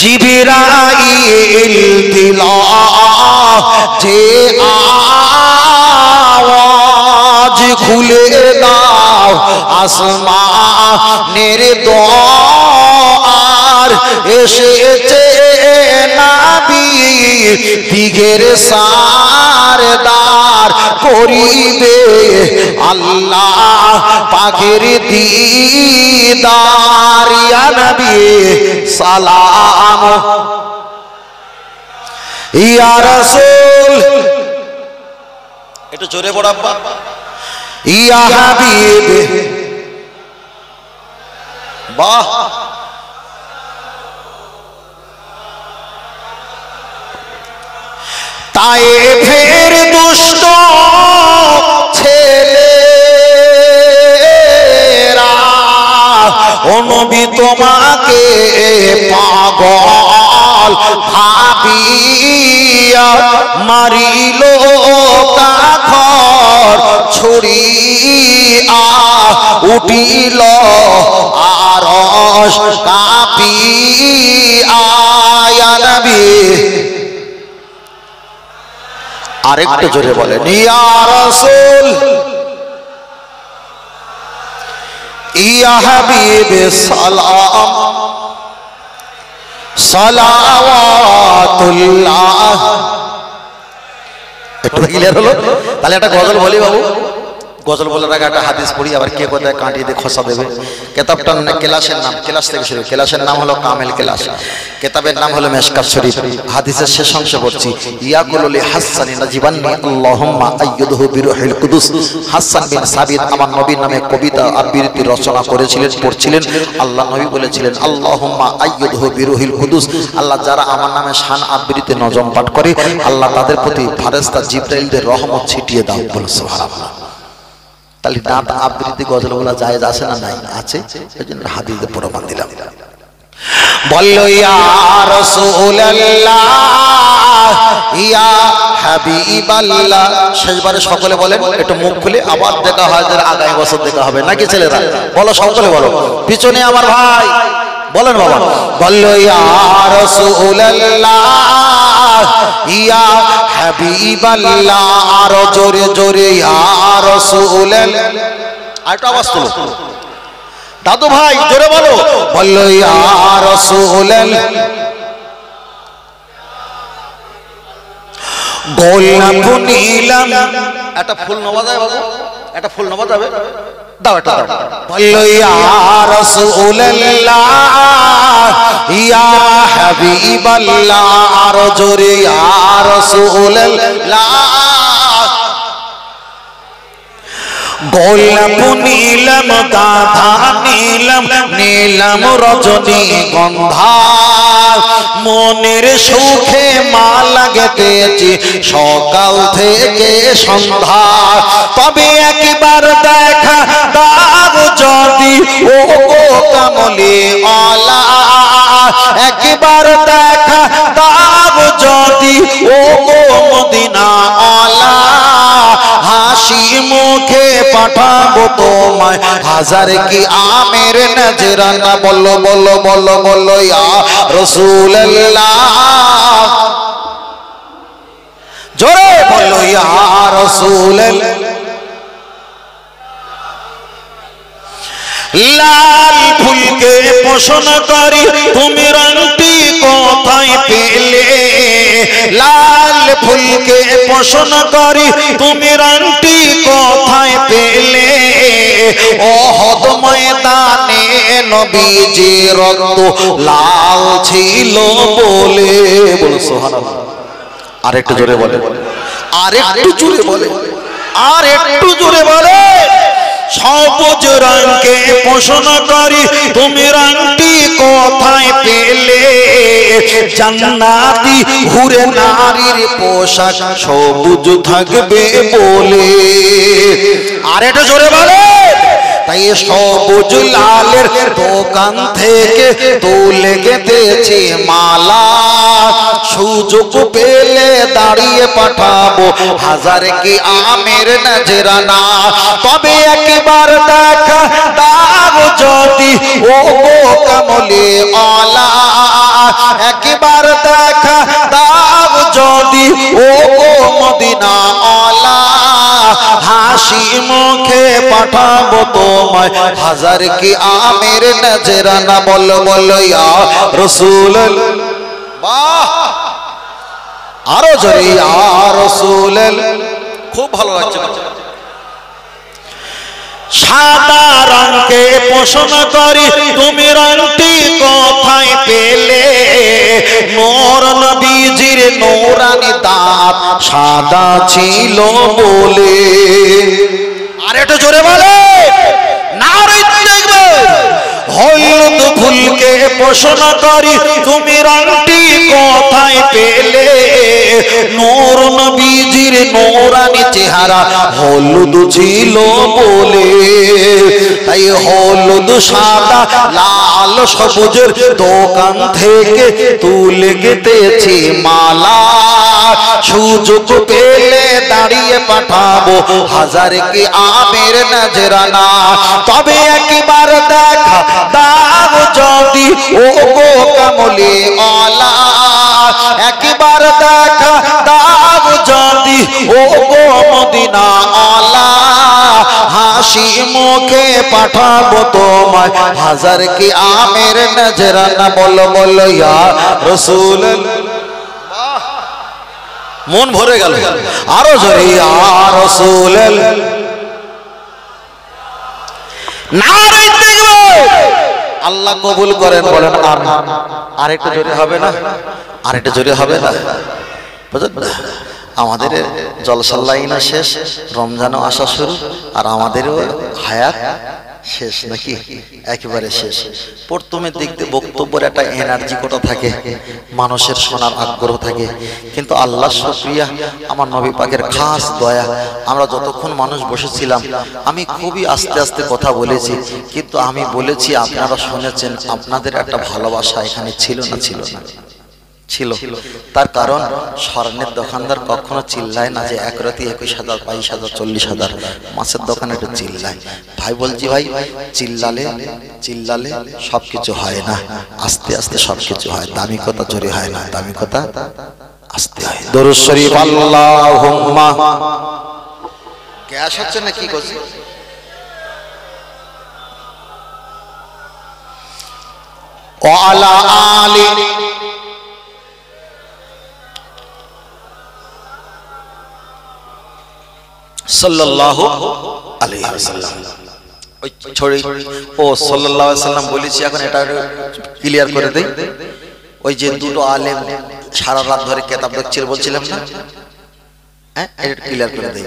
জিবরাইল দিল যে আওয়াজ, খুলে দাও আসমানের দ্বার, এসেছে নবী দিগের সারদার, করিবে আল্লাহ পাকের দিদার। ইয়া নবী সালাম, ইয়া রাসূল, একটু জোরে পড় আব্বা, ইয়া হাবিব, বাহ, তায়েফের দুষ্ট ছেলেরা ও নবী তোমাকে পাগল ভাবিয়া মারিল কাখর ছুড়িয়া, উঠিল আরশ কাঁপিয়া। ইয়া নবী, আরেকটু জোরে বলেন, ইয়া রাসূল, ইয়া হাবিব সালাম, সালাওয়াতুল্লাহ। একটু ক্লিয়ার হলো? তাহলে একটা গজল বলি বাবু, গজল বলার আগে একটা হাদিস পড়ি, আবার কে কোথায় কাঁটি দিয়ে খসা দেবে। কেতাবটার ক্লাসের নাম, ক্লাস থেকে শুরু, ক্লাসের নাম হলো কামেল ক্লাস, কেতাবের নাম হলো মেশকাত শরীফ। হাদিসের শেষ অংশ পড়ছি, ইয়াকুলুলি হাসানি নাজিবান্নি আল্লাহুম্মা আইয়ুদহু বিরুহিল কুদুস। হাসান বিন সাবিত আমার নবীর নামে কবিতা আবৃত্তি রচনা করেছিলেন, পড়ছিলেন। আল্লাহ নবী বলেছিলেন, আল্লাহুম্মা আইয়ুদহু বিরুহিল কুদুস, আল্লাহ যারা আমার নামে শান আবৃত্তি নজম পাঠ করে, আল্লাহ তাদের প্রতি ফেরেশতা জিবরাইলদের রহমত ছিটিয়ে দাও। বলো সুবহানাল্লাহ। তাহলে দাঁত আবৃত্তি গজল বলা জায়েজ আছে না নাই? আছে, সেজন্য হাদিসে প্রমাণ দিলাম। বললো ইয়া রাসূলুল্লাহ, ইয়া হাবিবাল্লাহ। শেষবারে সকলে বলেন, একটু মুখ খুলে, আবার দেখা হয় যে আগামী বছর দেখা হবে নাকি ছেলেরা? বলো, সকলে বলো, পিছনে আমার ভাই বলেন বাবা। বললো ইয়া রাসূলুল্লাহ, ইয়া হাবিবাল্লাহ, আরো জোরে জোরে ইয়া রাসূলুল্লাহ। আরেকটা আওয়াজ তুলো দাদু ভাই, জোরে বলো। বললো ইয়া রাসূলুল্লাহ, গোলাপ নীলাম। একটা ফুল নেওয়া যায় বাবু, একটা ফুল নেওয়া যাবে, দাও একটা দাও। বললো ইয়া রাসূলুল্লাহ, ইয়া হাবিবাল্লাহ, আরো জোরে ইয়া রাসূলুল্লাহ। গোলাপ নীলাম, গাধা নীলাম, নীলাম রজনী গন্ধা, মনের সুখে মালা গেঁথেছি সকাল থেকে সন্ধ্যা। তবে একবার দেখা দাও যদি ও কামলি আলা, একবার দেখা দাও যদি ও মদিনা আলা, হাসি মুখে পাঠাবো তোমায় হাজার কি আমের নজরানা। বলো বলো বলো বলো ইয়া রাসূলুল্লাহ, জোরে বলো ইয়া রাসূলুল্লাহ। লাল ফুলকে পছন্দ করি তুমি রংটি কোথায় পেলে, লাল ফুলকে পছন্দ করি তুমি রংটি কোথায় পেলে, ওহদ ময়দানে নবীজি রক্ত লাল ছিল বলে। বলো সুবহানাল্লাহ। আরেকটু জোরে বলে, আরেকটু জোরে বলে, আরেকটু জোরে বলে। সবুজ রঙকে পছন্দ করি তুমি রংটি কোথায় পেলে, জান্নাতি হুরে নারীর পোশাক সবুজ থাকবে বলে। আর এটা জোরে বলে। তাই সবুজ লালের দোকান থেকে তুলে গেঁথেছি মালা, সুযোগ পেলে দাঁড়িয়ে পাঠাবো হাজার কি আমের নজরানা। তবে একবার দেখা দাও যদি ও কামলি আলা, হাসি মুখে পাঠাবো তোমায় হাজার কি আমের নজরানা বলো বলো ইয়া রাসূল বাহ আরো জোরে ইয়া রাসূল খুব ভালো লাগছে সাদা রঙকে পোষণ করি তুমি রংটি কোথায় পেলে নূর নবীজির নূরানি দাঁত সাদা ছিল বলে আর একটু জোরে বলে নারে দেখবে হলুদ ফুলকে পোষণ করি তুমি রংটি কোথায় পেলে নূর নবীজির নূরানি চেহারা হলুদ ছিল বলে তাই হলুদ সাদা লাল সবুজের দোকান থেকে তুলে গেতেছি মালা সুযোগ পেলে দাঁড়িয়ে পাঠাবো হাজার কি আমের নজরানা তবে একবার দেখা দাও যদি ও গো কামলি ওয়ালা একবার দেখা দাও যদি ও গো মদিনা ওয়ালা হাসি মুখে পাঠাবো তোমায় হাজার কি আমের নজরানা বলো বলো ইয়া রাসূল মন ভরে গেল আরো জোরে ইয়া রাসূল নারে দেখবে আল্লাহ কবুল করেন বলেন আমিন আরেকটু জোরে হবে না আরেকটু জোরে হবে না বুঝলেন আমাদের জলসার লাইনও শেষ রমজানও আসা শুরু আর আমাদেরও হায়াত শেষ নাকি একেবারে শেষ প্রথমের দিক দিয়ে বক্তব্যের একটা এনার্জি কোটা থাকে মানুষের শোনার আগ্রহ থাকে কিন্তু আল্লাহ শুকরিয়া আমার নবী পাকের খাস দয়া আমরা যতক্ষণ মানুষ বসেছিলাম আমি খুবই আস্তে আস্তে কথা বলেছি কিন্তু আমি বলেছি আপনারা শুনেছেন আপনাদের একটা ভালোবাসা এখানে ছিল না ছিল না ছিল তার কারণ স্বর্ণের দোকানদার কখনো চিল্লায় না যে এক রাতে 21,000 22,000 40,000 মাছের দোকানে একটু চিল্লায় ভাই বলছি ভাই চিল্লালে সবকিছু হয় না আস্তে আস্তে সবকিছু হয় দামি কথা জোরে হয় না দামি কথা আস্তে হয় দরুদ শরীফ আল্লাহুম্মা গ্যাস হচ্ছে না কি করছি ওয়ালা আলি সাল্লাল্লাহু আলাইহি ওয়াসাল্লাম ওই ছড়ি ও সাল্লাল্লাহু আলাইহি ওয়াসাল্লাম বলেছি এখন এটা ক্লিয়ার করে দেই ওই যে দুটো আলেম সারা রাত ধরে কিতাব দেখছিল বলছিলাম না হ্যাঁ এটা ক্লিয়ার করে দেই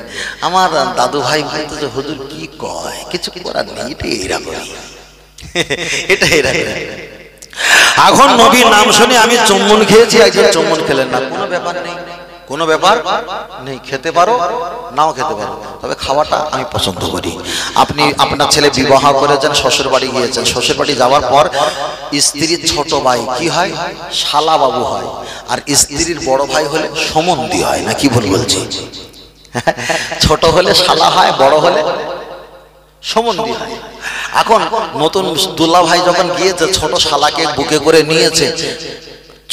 আমার দাদু ভাই বলতো যে হুজুর কি কয় কিছু করার নেই এটা এরকম এখন নবীর নাম শুনে আমি চুম্বন খেয়েছি একজন চুম্বন খেলেন না কোনো ব্যাপার নেই কোনো ব্যাপার নেই খেতে পারো নাও খেতে পারো তবে খাওয়াটা আমি পছন্দ করি আপনি আপনার ছেলে বিবাহ করেছেন শ্বশুর বাড়ি গিয়েছেন শ্বশুর বাড়ি যাওয়ার পর স্ত্রীর ছোট ভাই কি হয় শালা বাবু হয় আর স্ত্রীর বড় ভাই হলে সমন্ধি হয় না কি ভুল বলছি ছোট হলে শালা হয় বড় হলে সমন্ধি হয় এখন নতুন দুলা ভাই যখন গিয়েছে ছোট শালাকে বুকে করে নিয়েছে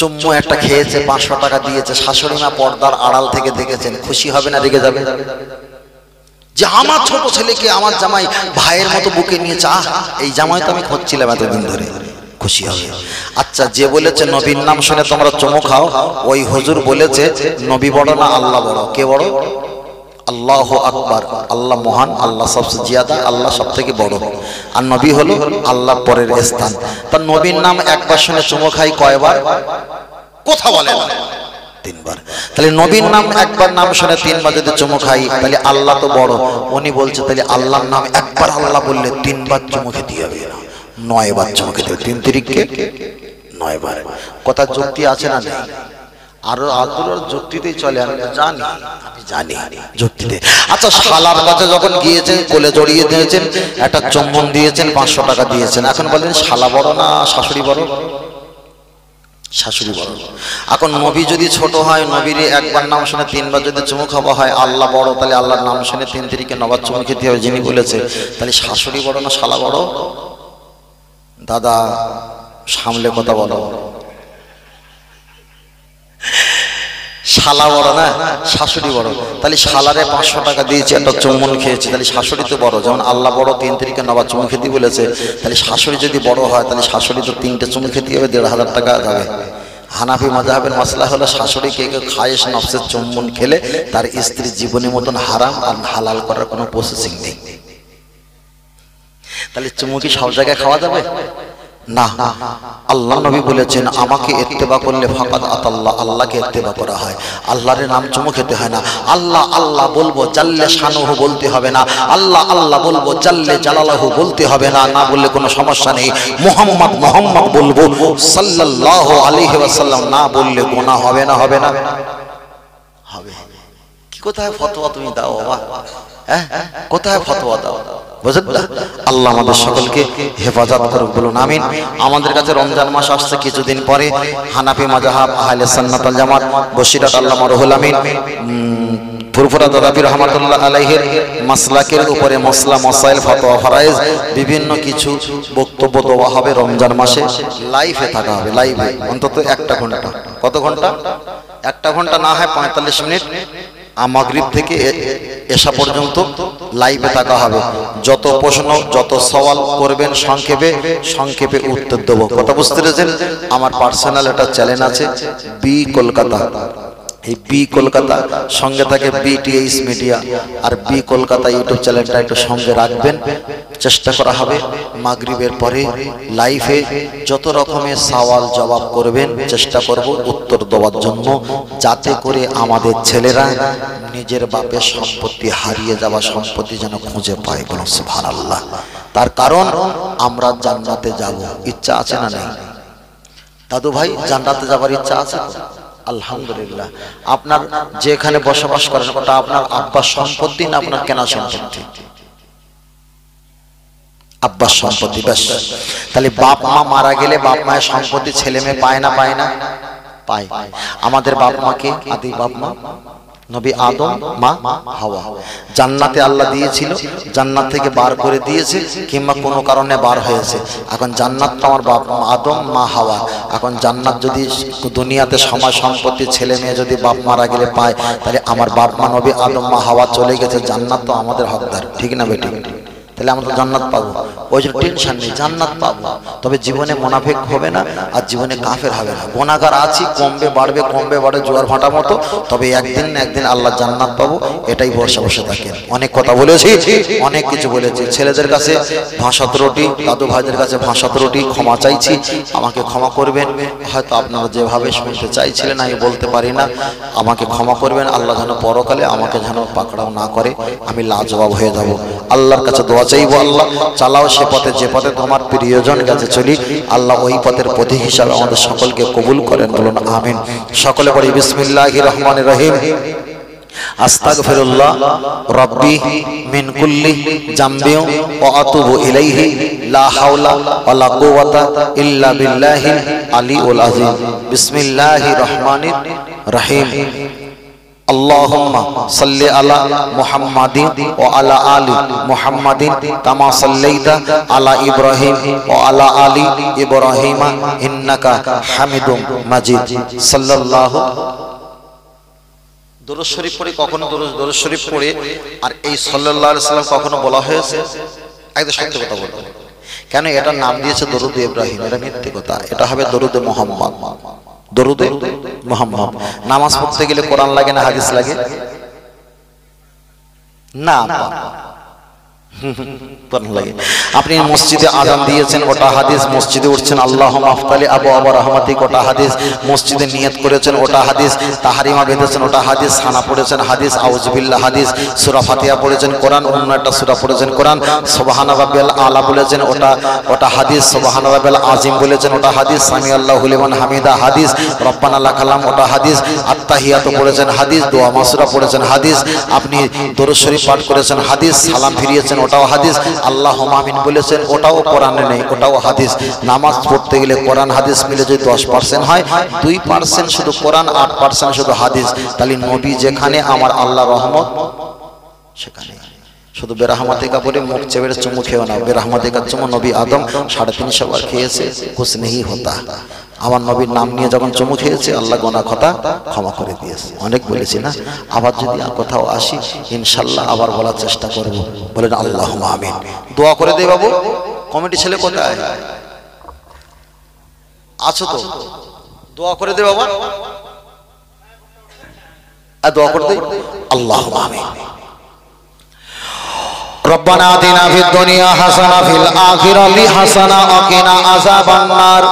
চুম্মু একটা খেয়েছে 500 টাকা দিয়েছে শাশুড়ি মা পর্দার আড়াল থেকে দেখেছেন খুশি হবে না রেগে যাবে যে আমার ছোট ছেলেকে আমার জামাই ভাইয়ের মতো বুকে নিয়েছে এই জামাই তো আমি খুঁজছিলাম এতদিন ধরে খুশি হবে আচ্ছা যে বলেছে নবীর নাম শুনে তোমরা চুমু খাও ওই হুজুর বলেছে নবী বড় না আল্লাহ বড় কে বড় আল্লাহু আকবার আল্লাহ মহান আল্লাহ সবচেয়ে জিয়াদা আল্লাহ সবথেকে বড় আর নবী হলো আল্লাহর পরের স্থান তার নবীর নাম একবার শুনে চুমু খাই কয়বার কথা বলে না 3 বার তাহলে নবীর নাম একবার নাম শুনে 3 বার যদি চুমু খাই তাহলে আল্লাহ তো বড় উনি বলছে তাহলে আল্লাহর নাম একবার আল্লাহ বললে 3 বার চুমু খেতে হবে না 9 বার চুমু খেতে হবে 3 তিরিকে 9 বার কথা যুক্তি আছে না নেই আর আদুর যুক্তিতেই চলে আমি জানি যুক্তিতে আচ্ছা শালার কাছে যখন গিয়েছেন কোলে জড়িয়ে দিয়েছেন একটা চুম্বন দিয়েছেন 500 টাকা দিয়েছেন এখন বলেন শালা বড় না শাশুড়ি বড় শাশুড়ি বড় এখন নবী যদি ছোট হয় নবীর একবার নাম শুনে 3 বার যদি চুমু খাওয়া হয় আল্লাহ বড় তাহলে আল্লাহর নাম শুনে 3 তিরিকে 9 বার চুমু খেতে হবে যিনি বলেছে তাহলে শাশুড়ি বড় না শালা বড় দাদা সামলে কথা বলো শালা বড় না শাশুড়ি বড়, তাহলে শালারে 500 টাকা দিয়েছে, একটা চুম্বন খেয়েছে, তাহলে শাশুড়ি তো বড়। যেমন আল্লাহ বড় 3 তারিখে নবাব চুমু খেতে বলেছে, তাহলে শাশুড়ি যদি বড় হয় তাহলে শাশুড়ি তো 3টে চুমু খেতে হবে, 1500 টাকা যাবে। হানাফি মাযহাবের মাসলা হলো শাশুড়িকে খায়েশ নফসের চুম্বন খেলে তার স্ত্রীর জীবনের মতন হারাম আর হালাল করার কোনো প্রসেসিং নেই। তাহলে চুমু কি সব জায়গায় খাওয়া যাবে না? আল্লাহ নবী বলেছেন আমাকে ইত্তেবা করলে ফাকাত আতাল্লাহ, আল্লাহকে ইত্তেবা করা হয়। আল্লাহর নাম চুমু খেতে হয় না। আল্লাহ আল্লাহ বলবো, জাল্লে শানুহু বলতে হবে না। আল্লাহ আল্লাহ বলবো, জাল্লে জালালাহু বলতে হবে না। না বললে কোনো সমস্যা নেই। মুহাম্মদ মুহাম্মদ বলবো, সাল্লাল্লাহু আলাইহি ওয়াসাল্লাম না বললে গুনাহ হবে না? হবে না? হবে। কি কোথায় ফতোয়া তুমি দাও বাবা? হ্যাঁ, কোথায় ফতোয়া দাও? বুঝলেন? আল্লাহ আমাদের সকলকে হেফাজত করুক, বলুন আমিন। আমাদের কাছে রমজান মাস আসছে কিছুদিন পরে। হানাফি মাযহাব আহলে সুন্নাত ওয়াল জামাত বসিরহাট আল্লামা রুহুল আমিন ফুরফুরা দাদাবি রহমাতুল্লাহ আলাইহির মাসলাকের উপরে মসলা মাসাইল ফতোয়া ফরায়েজ বিভিন্ন কিছু বক্তব্য দেওয়া হবে রমজান মাসে। লাইভে থাকা হবে, লাইভে অন্তত 1 ঘন্টা। কত ঘন্টা? 1 ঘন্টা না হয় 45 মিনিট। মাগরিব থেকে এশা পর্যন্ত লাইভে থাকা হবে। যত প্রশ্ন যত সওয়াল করবেন সংক্ষেপে উত্তর দেব। কথা বুঝতে পেরেছেন? আমার পার্সোনাল একটা চ্যানেল আছে বি কলকাতা। এই বি কলকাতা সঙ্গে থাকে বিটিএইচ মিডিয়া আর বি কলকাতা ইউটিউব চ্যানেলটা একটু সঙ্গে রাখবেন। চেষ্টা করা হবে মাগরিবের পরে লাইভে যত রকমের সওয়াল জবাব করবেন চেষ্টা করব উত্তর দেওয়ার জন্য, যাতে করে আমাদের ছেলেরা নিজের বাপের সম্পত্তি হারিয়ে যাওয়া সম্পত্তি যেন খুঁজে পায়। বলুন সুবহানাল্লাহ। তার কারণ আমরা জান্নাতে যাব, ইচ্ছা আছে না নেই? দাদু ভাই জান্নাতে যাবার ইচ্ছা আছে? আলহামদুলিল্লাহ। আপনার যেখানে বসবাস করেন ওটা আপনার আব্বার সম্পত্তি না আপনার কেনা সম্পত্তি? আব্বার সম্পত্তি। বেশ, তাহলে বাপ মা মারা গেলে বাপ মায়ের সম্পত্তি ছেলে মেয়ে পায় না? পায় না? পায়। আমাদের বাপ মাকে আদি বাপ মা নবী আদম মা হাওয়া জান্নাতে আল্লাহ দিয়েছিল, জান্নাত থেকে বার করে দিয়েছে কিংবা কোনো কারণে বার হয়েছে। এখন জান্নাত তো আমার বাপ আদম মা হাওয়া। এখন জান্নাত যদি দুনিয়াতে সময় সম্পত্তি ছেলে মেয়ে যদি বাপ মারা গেলে পায়, তাহলে আমার বাপ মা নবী আদম মা হাওয়া চলে গেছে, জান্নাত তো আমাদের হকদার, ঠিক না বেটি? তাহলে আমরা জান্নাত পাবো, ওই জন্য টেনশন নেই, জান্নাত পাবো। তবে জীবনে মুনাফিক হবে না আর জীবনে কাফের হবে না। গুনাহগার আছি, কমবে বাড়বে জোয়ার ভাটা মতো, তবে একদিন না একদিন আল্লাহ জান্নাত পাবো, এটাই বসে বসে থাকেন। অনেক কথা বলেছি, অনেক কিছু বলেছি। ছেলেদের কাছে ভাষা ত্রুটি, দাদু ভাইদের কাছে ভাষা ত্রুটি ক্ষমা চাইছি, আমাকে ক্ষমা করবেন। হয়তো আপনারা যেভাবে শুনতে চাইছিলেন আমি বলতে পারি না, আমাকে ক্ষমা করবেন। আল্লাহ যেন পরকালে আমাকে যেন পাকড়াও না করে, আমি লাজবাব হয়ে যাব। আল্লাহর কাছে দোয়া চাইবো, আল্লাহ চালাও সে পথে যে পথে তোমার প্রিয়জন কাছে চলি, আল্লাহ ওই পথের প্রতীক হিসাবে আমাদের সকলকে কবুল করেন, বলুন আমিন। সকলে পড়ি বিসমিল্লাহির রহমানির রহিম। আস্তাগফিরুল্লাহ রাব্বি মিন কুল্লি জামবি ওয়া আতুবু ইলাইহি লা হাওলা ওয়ালা কুওয়াতা ইল্লা বিল্লাহিল আলিউল আযীম। বিসমিল্লাহির রহমানির রহিম। আল্লাহুম্মা সাল্লি আলা মুহাম্মাদিন ওয়া আলা আলি মুহাম্মাদিন কামা সাল্লাইতা আলা ইব্রাহিম ওয়া আলা আলি ইব্রাহিম ইন্নাকা হামিদুম মাজিদ। সাল্লাল্লাহু। দরুদ শরীফ পড়ে কখনো দরুদ শরীফ পড়ে আর এই সাল্লাল্লাহু আলাইহি সাল্লাম কখনো বলা হয়েছে? একদম সত্য কথা বলবো, কেন এটার নাম দিয়েছে দরুদ ইব্রাহিম, এটা মিথ্যে কথা। এটা হবে দরুদ মুহাম্মদ। দরুদে মুহাম্মদ। নামাজ পড়তে গেলে কোরআন লাগে না হাদিস লাগে? না, আপনি মসজিদে আযান দিয়েছেন ওটা হাদিস, মসজিদে উঠছেন আল্লাহুম্মা আফতালি আবওয়াব রাহমাতিক ওটা হাদিস, মসজিদে নিয়ত করেছেন ওটা হাদিস, তাহরিমা বেঁধেছেন ওটা হাদিস, সানা পড়েছেন হাদিস, আউযুবিল্লাহ হাদিস, সূরা ফাতিহা পড়েছেন কোরআন, অন্য একটা সূরা পড়েছেন কোরআন, সুবহানা রাব্বিয়াল আলা বলেছেন ওটা হাদিস, সুবহানা রাব্বিয়াল আযীম বলেছেন ওটা হাদিস, সামি আল্লাহু লিমান হামিদা হাদিস, রব্বানা লাকাল হামদ ওটা হাদিস, আত্তাহিয়াতু পড়েছেন হাদিস, দোয়া মাসুরা পড়েছেন হাদিস, আপনি দরুদ শরীফ পাঠ করেছেন হাদিস, সালাম ফিরিয়েছেন ওটাও হাদিস, আল্লাহুম্মা আমিন বলেছেন ওটাও কোরআনে নেই, ওটাও হাদিস। নামাজ পড়তে গেলে কোরআন হাদিস মিলে যদি 10% হয়, 2% শুধু কোরআন, 8% শুধু হাদিস, তাহলে নবী যেখানে আমার আল্লাহ রহমত সেখানে। শুধু বেরহমাতিকা বলে মুখ চেপে চুমু খেও না। বেরহমাতিকার চুমু নবী আদম 350 বার খেয়েছে, কুছ নেই হতা। আমার নবীর নাম নিয়ে যখন চুমু খেয়েছে আল্লাহ গোনা খতা ক্ষমা করে দিয়েছে। অনেক বলেছি না, আবার যদি আর কোথাও আসি ইনশাল্লাহ আবার বলার চেষ্টা করব। বলেন আল্লাহুম্মা আমিন। দোয়া করে দে বাবু। কমিটি ছেলে কোথায় আছো? তো দোয়া করে দে বাবা, দোয়া করে দে। আল্লাহুম্মা আমিন। রব্বানা আতিনা ফিদ দুনিয়া হাসানা ফিল আখিরাতি হাসানা ওয়া কিনা আযাবান নার।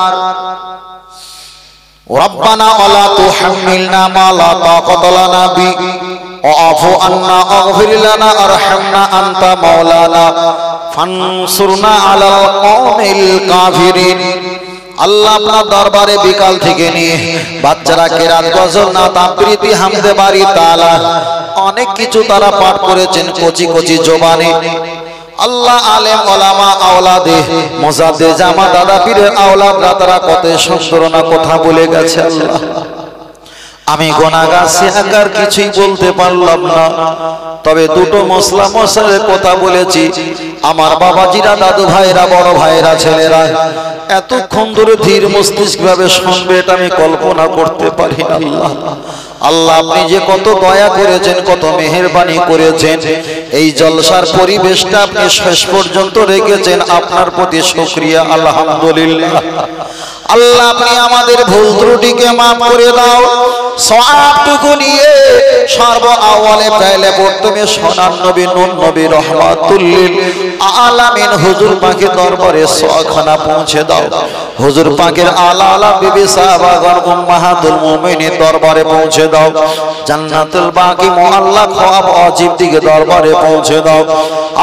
রব্বানা ওয়ালা তুহাম্মিলনা মা লা তাকাতা লানা বি ওয়াফু আন্না ওয়াগফির লানা আরহামনা আনতা মাওলানা ফানসুরনা আলাল কওমিল কাফিরিন। আল্লাহ আপনার দরবারে বিকাল থেকে নিয়ে বাচ্চারা কেরাত গজল নাত আবৃত্তি হামদে বাড়ি তাআলা অনেক কিছু তারা পাঠ করেছেন কচি কচি জবানে। আল্লাহ আলেম ওলামা আওলাদে মুজাদ্দিদ জামা দাদা পীরের আওলাদরা তারা কত সুন্দর না কথা বলে গেছে। আল্লাহ আমি গুনাহগার সিহাকার কিছুই বলতে পারলাম না, তবে দুটো মশলা মশালের কথা বলেছি। আমার বাবাজিরা, দাদু ভাইরা, বড় ভাইরা, ছেলেরা এতক্ষণ ধরে ধীর মস্তিষ্ক ভাবে শুনবে এটা আমি কল্পনা করতে পারি না। আল্লাহ আল্লাহ আপনি যে কত দয়া করেছেন, কত মেহেরবানি করেছেন, এই জলসার পরিবেশটা আপনি শেষ পর্যন্ত রেখেছেন। আপনার প্রতি শুকরিয়া, আলহামদুলিল্লাহ। আল্লাহ আপনি আমাদের ভুল ত্রুটিকে মাফ করে দাও। সওয়াবটুকু নিয়ে সর্ব আওয়ালে পেলে প্রথমে সোনার নবী নূর নবী রহমাতুল লিল আলামিন হুজুর পাকের দরবারে সওয়াখানা পৌঁছে দাও। হুজুর পাকের আলা আলা বিবি সাহাবাগণ উম্মাহাতুল মুমিনিন দরবারে পৌঁছে দাও। জান্নাতুল বাকি মুআল্লা খাব ওয়াজিব দিকে দরবারে পৌঁছে দাও।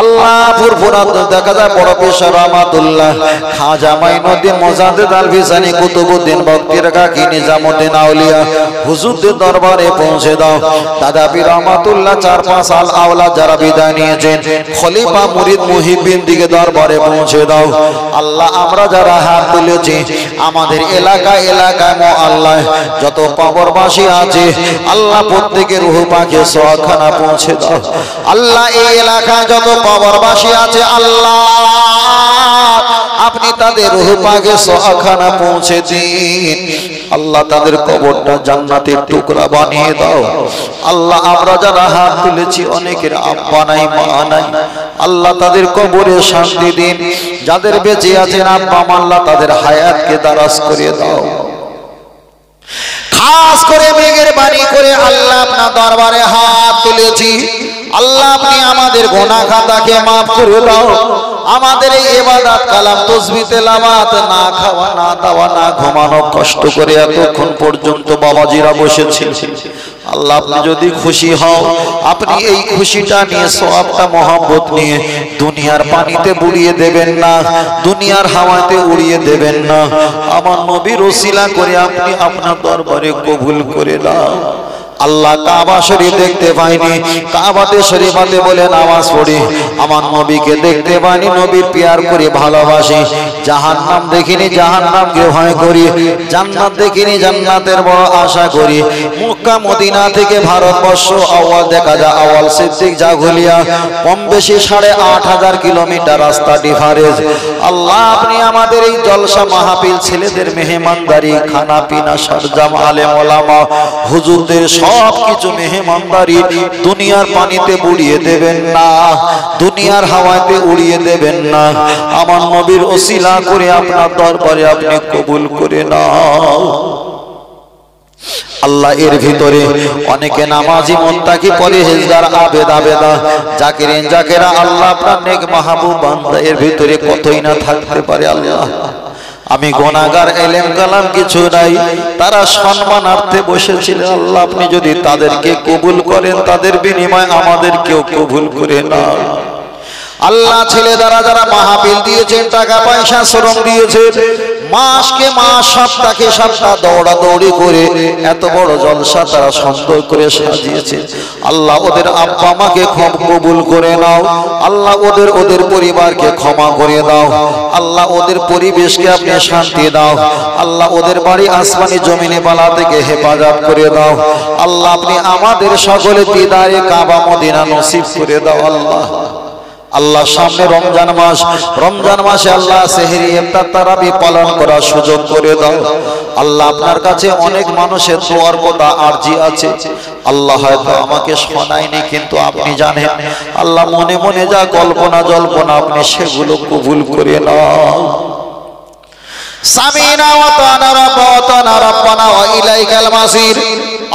আল্লাহ ফুরফুরাত দেখা যায় বড় পেশার রহমাতুল্লাহ খাজা মাইনুদ্দিন মুজাদ্দিদ আল ফিসানি কুতুবউদ্দিন বক্তির কাকি নিজামউদ্দিন আউলিয়া হুজুরদের দরবারে পৌঁছে দাও। দাদা পীর রহমাতুল্লাহ 4-5 সাল আওলাদ যারা বিদায় নিয়েছেন খলিফা মুরিদ মুহিব্বিন দিকে দরবারে পৌঁছে দাও। আল্লাহ আমরা যারা হাত তুলেছি আমাদের এলাকায় মুআল্লায় যত কবরবাসী আছে আল্লাহ প্রত্যেকের রূহ পাকে সওয়াখানা পৌঁছে দাও। আল্লাহ এই এলাকায় যত কবরবাসী আছে আল্লাহ আপনি তাদের রূহ পাকে সওয়াখানা পৌঁছে দিন। আল্লাহ তাদের কবরটা জান্নাতের টুকরা বানিয়ে দাও। আল্লাহ আমরা যারা হাত তুলেছি অনেকের আব্বা নাই মা নাই, আল্লাহ তাদের কবরে শান্তি দিন। যাদের বেঁচে আছেন আব্বা মা আল্লাহ তাদের হায়াতকে দারাজ করে দাও। খাস করে মেহেরবানি করে আল্লাহ আপনার দরবারে হাত তুলেছি। আল্লাহ আপনি আমাদের গুনাহ খাতাকে maaf করে দাও। আমাদের এই ইবাদত কালাম তাসবিহ তেলাওয়াত না খাওয়া না দাওয়া না ঘুমানো কষ্ট করে এতক্ষণ পর্যন্ত বাবাজিরা বসেছিল। আল্লাহ আপনি যদি খুশি হও আপনি এই খুশিটা নিয়ে সওয়াবটা মহব্বত নিয়ে দুনিয়ার পানিতে বুড়িয়ে দেবেন না, দুনিয়ার হাওয়াতে উড়িয়ে দেবেন না। আমার নবীর ওসিলা করে আপনি আপনার দরবারে কবুল করে দাও। আল্লাহ কাবা শরীফ দেখতে পাইনি, কাবাতে শরীফাতে বলে নামাজ পড়ি, আমার নবীকে দেখতে পাইনি, নবীর পিয়ার করে ভালোবাসি। জাহান্নাম দেখিনি, জাহান্নামকে ভয় করি। জান্নাত দেখিনি, জান্নাতের বড় আশা করি। মক্কা মদিনা থেকে ভারতবর্ষ আওয়াল দেখা যায় আওয়াল সিদ্দিক জাগুলিয়া কম বেশি 8,500 কিলোমিটার রাস্তা ডিফারেন্স। আল্লাহ আপনি আমাদের এই জলসা মাহফিল ছেলেদের মেহমানদারি খানা পিনা সরজাম আলেম ওলামা হুজুরদের সব কিছু মেহমানদারি দুনিয়ার পানিতে বুড়িয়ে দেবেন না, দুনিয়ার হাওয়াতে উড়িয়ে দেবেন না। আমার নবীর ওসিলা করে আপনার দরবারে আপনি কবুল করে নাও। আল্লাহ এর ভিতরে অনেকে নামাজি মুত্তাকি পরহেজগার আবেদা জাকিরিন জাকেরা আল্লাহ আপনার নেক মাহবুব বান্দা এর ভিতরে কতই না থাকতে পারে। আল্লাহ আমি গুনাহগার, এলেম কালাম কিছু নাই, তারা সম্মানার্থে বসেছিলেন। আল্লাহ আপনি যদি তাদেরকে কবুল করেন তাদের বিনিময়ে আমাদেরকেও কবুল করে নাও। আল্লাহ ছেলে দ্বারা যারা মাহফিল দিয়েছেন, টাকা পয়সা শ্রম দিয়েছেন, মাসকে মাস সপ্তাহে সপ্তাহ দৌড়াদৌড়ি করে এত বড় জলসা তারা সুন্দর করে সাজিয়েছে। আল্লাহ ওদের আব্বা মাকে কবুল করে নাও। আল্লাহ ওদের পরিবারকে ক্ষমা করে দাও। আল্লাহ ওদের পরিবেশকে আপনি শান্তি দাও। আল্লাহ ওদের বাড়ি আসমানি জমিনে বালা থেকে হেফাজত করে দাও। আল্লাহ আপনি আমাদের সকলে দিদারে কাবা মদিনা নসিব করে দাও। আল্লাহ আল্লাহ সামনে রমজান মাস, রমজান মাসে আল্লাহ সেহরি ইফতার তারাবি পালন করার সুযোগ করে দাও আল্লাহ। আপনার কাছে অনেক মানুষের দোয়ার কথা আরজি আছে আল্লাহ, হয়তো আমাকে শোনায়নি কিন্তু আপনি জানেন আল্লাহ। মনে মনে যা কল্পনা জল্পনা আপনি সেগুলো কবুল করে নাও। সামিনা ওয়া তানা রাব্বানা রাব্বানা ওয়া ইলাইকাল মাসির।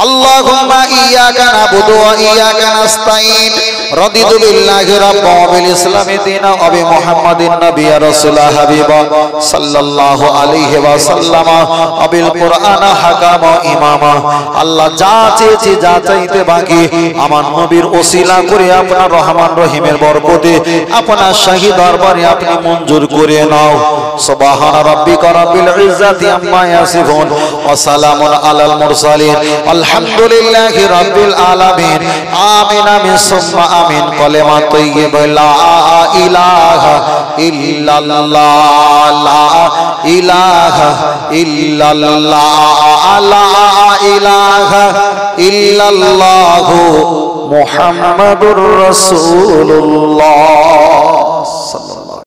আল্লাহুম্মা ইয়্যাকা না'বুদু ওয়া ইয়্যাকা নাস্তাঈন। রাদিতু বিল্লাহি রাব্বান ওয়া বিল ইসলামি দীনান ওয়া বি মুহাম্মাদিন নাবিয়্যান রাসূলান হাবিবান সাল্লাল্লাহু আলাইহি ওয়া সাল্লাম ওয়া বিল কুরআনা হাকামা ইমামা। আল্লাহ যা চেয়েছি, যা চাইতে বাকি আমার নবীর ওসিলা করে আপনার রহমান রহিমের বরকতে আপনার শাহী দরবারে আপনি মঞ্জুর করে নাও। সুবহান রাব্বিকা রাব্বিল ইজ্জাতি আম্মা ইয়াসিফুন ওয়া সালামুন আলাল মুরসালিন আলহামদুলিল্লাহি রাব্বিল আলামিন। আমিন আমিন সুম্মা আমিন। কলেমা তাইয়্যিবা লা ইলাহা ইল্লাল্লাহ, লা ইলাহা ইল্লাল্লাহ, লা ইলাহা ইল্লাল্লাহু মুহাম্মাদুর রাসূলুল্লাহ।